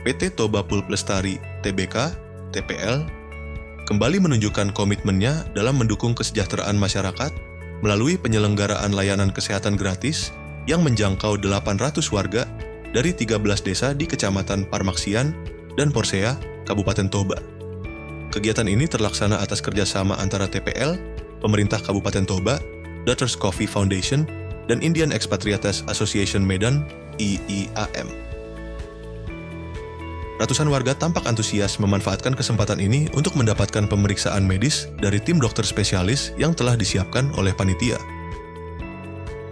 PT Toba Pulp Lestari Tbk, TPL, kembali menunjukkan komitmennya dalam mendukung kesejahteraan masyarakat melalui penyelenggaraan layanan kesehatan gratis yang menjangkau 800 warga dari 13 desa di Kecamatan Parmaksian dan Porsea, Kabupaten Toba. Kegiatan ini terlaksana atas kerjasama antara TPL, Pemerintah Kabupaten Toba, Daughters Coffee Foundation, dan Indian Expatriates Association Medan, IIAM. Ratusan warga tampak antusias memanfaatkan kesempatan ini untuk mendapatkan pemeriksaan medis dari tim dokter spesialis yang telah disiapkan oleh panitia.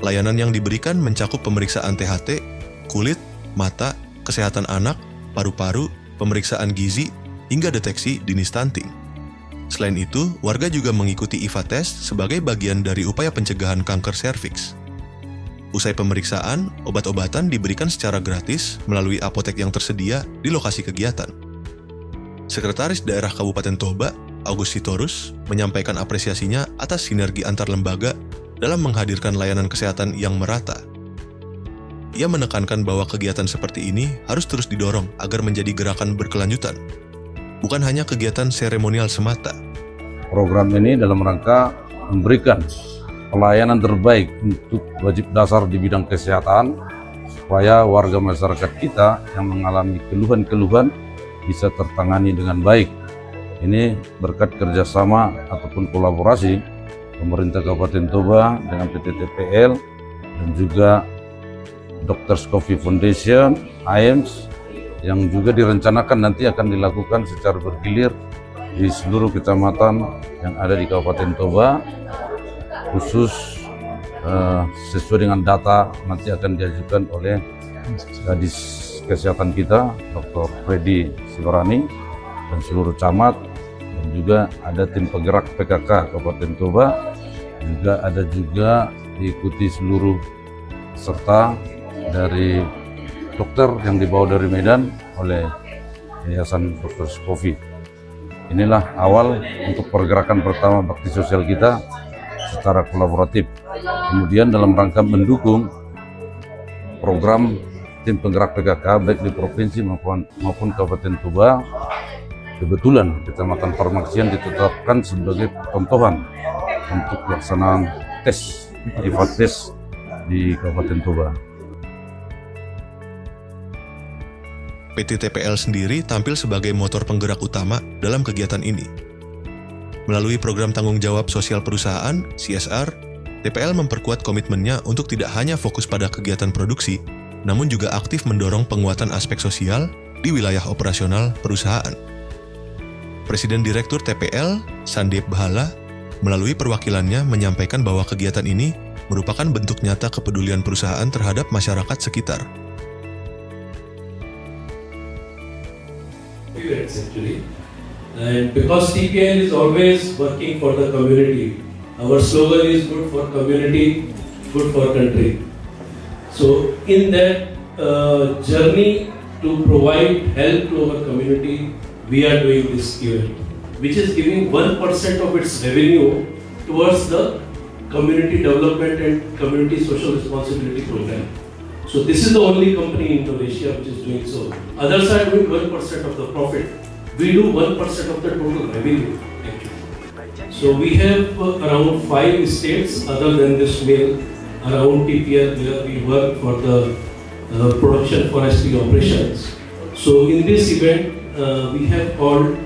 Layanan yang diberikan mencakup pemeriksaan THT, kulit, mata, kesehatan anak, paru-paru, pemeriksaan gizi, hingga deteksi dini stunting. Selain itu, warga juga mengikuti IVA test sebagai bagian dari upaya pencegahan kanker serviks. Usai pemeriksaan, obat-obatan diberikan secara gratis melalui apotek yang tersedia di lokasi kegiatan. Sekretaris Daerah Kabupaten Toba, August Sitorus, menyampaikan apresiasinya atas sinergi antar lembaga dalam menghadirkan layanan kesehatan yang merata. Ia menekankan bahwa kegiatan seperti ini harus terus didorong agar menjadi gerakan berkelanjutan, bukan hanya kegiatan seremonial semata. Program ini dalam rangka memberikan pelayanan terbaik untuk wajib dasar di bidang kesehatan, supaya warga masyarakat kita yang mengalami keluhan-keluhan bisa tertangani dengan baik. Ini berkat kerjasama ataupun kolaborasi Pemerintah Kabupaten Toba dengan PT TPL dan juga Daughters Coffee Foundation, IAMS, yang juga direncanakan nanti akan dilakukan secara bergilir di seluruh kecamatan yang ada di Kabupaten Toba, khusus sesuai dengan data nanti akan diajukan oleh Kadis Kesehatan kita, Dr. Freddy Sibarani, dan seluruh camat, dan juga ada tim penggerak PKK Kabupaten Toba, juga diikuti seluruh serta dari dokter yang dibawa dari Medan oleh Yayasan Dr. Coffee. Inilah awal untuk pergerakan pertama bakti sosial kita secara kolaboratif. Kemudian dalam rangka mendukung program tim penggerak PKK baik di provinsi maupun Kabupaten Toba, kebetulan Kecamatan Parmaksian ditetapkan sebagai contohan untuk pelaksanaan tes, IVA tes di Kabupaten Toba. PT TPL sendiri tampil sebagai motor penggerak utama dalam kegiatan ini. Melalui program tanggung jawab sosial perusahaan, CSR, TPL memperkuat komitmennya untuk tidak hanya fokus pada kegiatan produksi, namun juga aktif mendorong penguatan aspek sosial di wilayah operasional perusahaan. Presiden Direktur TPL, Sandeep Bahala, melalui perwakilannya menyampaikan bahwa kegiatan ini merupakan bentuk nyata kepedulian perusahaan terhadap masyarakat sekitar. Actually, and because TPL is always working for the community, our slogan is good for community, good for country. So in that journey to provide help to our community, we are doing this event, which is giving 1% of its revenue towards the community development and community social responsibility program. So this is the only company in Indonesia which is doing so. Others are doing 1% of the profit. We do 1% of the total revenue actually. So we have around 5 states other than this mill around TPL where we work for the production forestry operations. So in this event we have called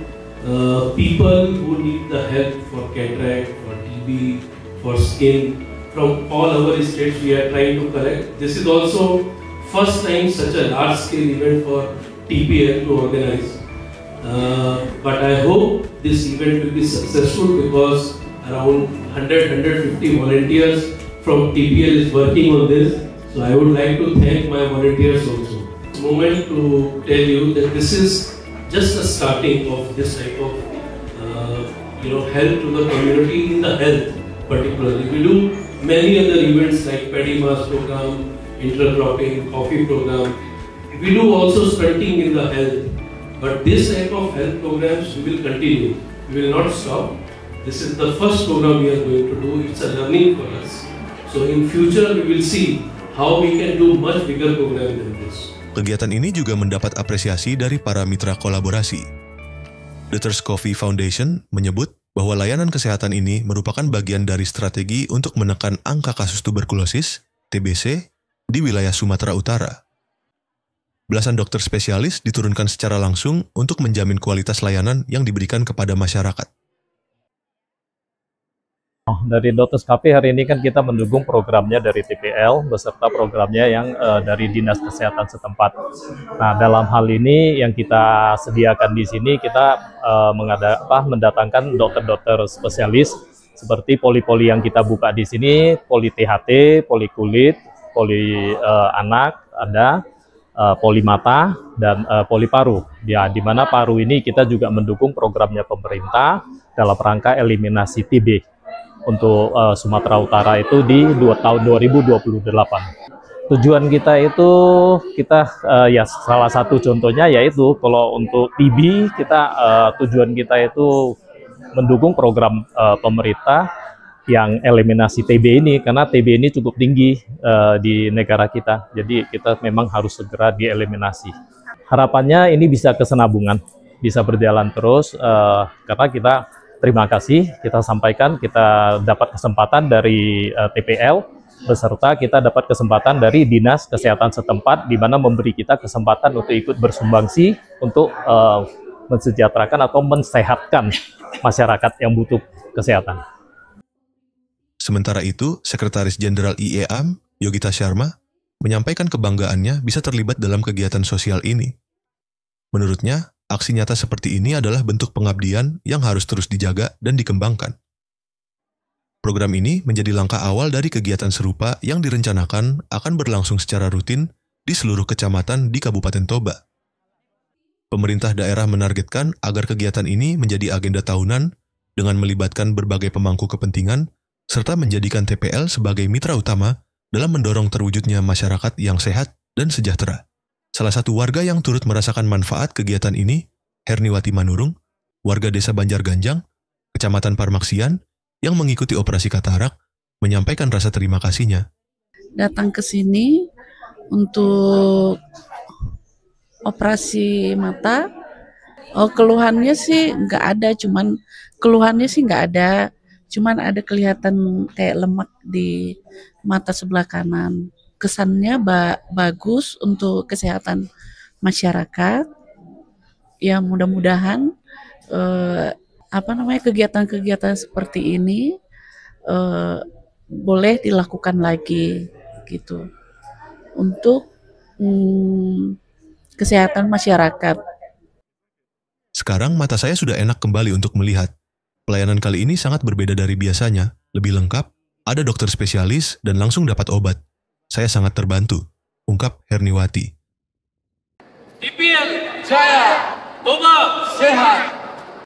people who need the help for cataract, for TB, for skin. From all our states we are trying to collect. This is also first time such a large scale event for TPL to organize. But I hope this event will be successful because around 100-150 volunteers from TPL is working on this. So I would like to thank my volunteers also. It's a moment to tell you that this is just the starting of this type of help to the community in the health particularly. We do many other events like paddy mass program, intercropping, coffee program. We do also stunting in the health. But this type of health programs we will continue. We will not stop. This is the first program we are going to do. It's a learning for us. So in future we will see how we can do much bigger program than this. Kegiatan ini juga mendapat apresiasi dari para mitra kolaborasi. The Thirst Coffee Foundation menyebut bahwa layanan kesehatan ini merupakan bagian dari strategi untuk menekan angka kasus tuberkulosis, TBC, di wilayah Sumatera Utara. Belasan dokter spesialis diturunkan secara langsung untuk menjamin kualitas layanan yang diberikan kepada masyarakat. Dari Dokter Cafe hari ini kan kita mendukung programnya dari TPL beserta programnya yang dari Dinas Kesehatan setempat. Nah, dalam hal ini yang kita sediakan di sini kita mendatangkan dokter-dokter spesialis seperti poli-poli yang kita buka di sini, poli THT, poli kulit, poli anak, ada poli mata dan poli paru. Ya, di mana paru ini kita juga mendukung programnya pemerintah dalam rangka eliminasi TB. Untuk Sumatera Utara itu di tahun 2028. Tujuan kita itu ya salah satu contohnya yaitu kalau untuk TB kita tujuan kita itu mendukung program pemerintah yang eliminasi TB ini karena TB ini cukup tinggi di negara kita. Jadi kita memang harus segera dieliminasi. Harapannya ini bisa kesinambungan, bisa berjalan terus karena kita terima kasih, kita sampaikan kita dapat kesempatan dari TPL, beserta kita dapat kesempatan dari Dinas Kesehatan setempat, di mana memberi kita kesempatan untuk ikut bersumbangsi untuk mensejahterakan atau mensehatkan masyarakat yang butuh kesehatan. Sementara itu, Sekretaris Jenderal IEAM, Yogita Sharma, menyampaikan kebanggaannya bisa terlibat dalam kegiatan sosial ini. Menurutnya, aksi nyata seperti ini adalah bentuk pengabdian yang harus terus dijaga dan dikembangkan. Program ini menjadi langkah awal dari kegiatan serupa yang direncanakan akan berlangsung secara rutin di seluruh kecamatan di Kabupaten Toba. Pemerintah daerah menargetkan agar kegiatan ini menjadi agenda tahunan dengan melibatkan berbagai pemangku kepentingan serta menjadikan TPL sebagai mitra utama dalam mendorong terwujudnya masyarakat yang sehat dan sejahtera. Salah satu warga yang turut merasakan manfaat kegiatan ini, Herniwati Manurung, warga desa Banjarganjang, Kecamatan Parmaksian, yang mengikuti operasi katarak, menyampaikan rasa terima kasihnya. Datang ke sini untuk operasi mata, keluhannya sih nggak ada, cuman ada kelihatan kayak lemak di mata sebelah kanan. Kesannya bagus untuk kesehatan masyarakat. Ya mudah-mudahan kegiatan-kegiatan seperti ini boleh dilakukan lagi gitu untuk kesehatan masyarakat. Sekarang mata saya sudah enak kembali untuk melihat. Pelayanan kali ini sangat berbeda dari biasanya, lebih lengkap, ada dokter spesialis dan langsung dapat obat. Saya sangat terbantu, ungkap Herniwati. TPL Jaya, Toba Sehat.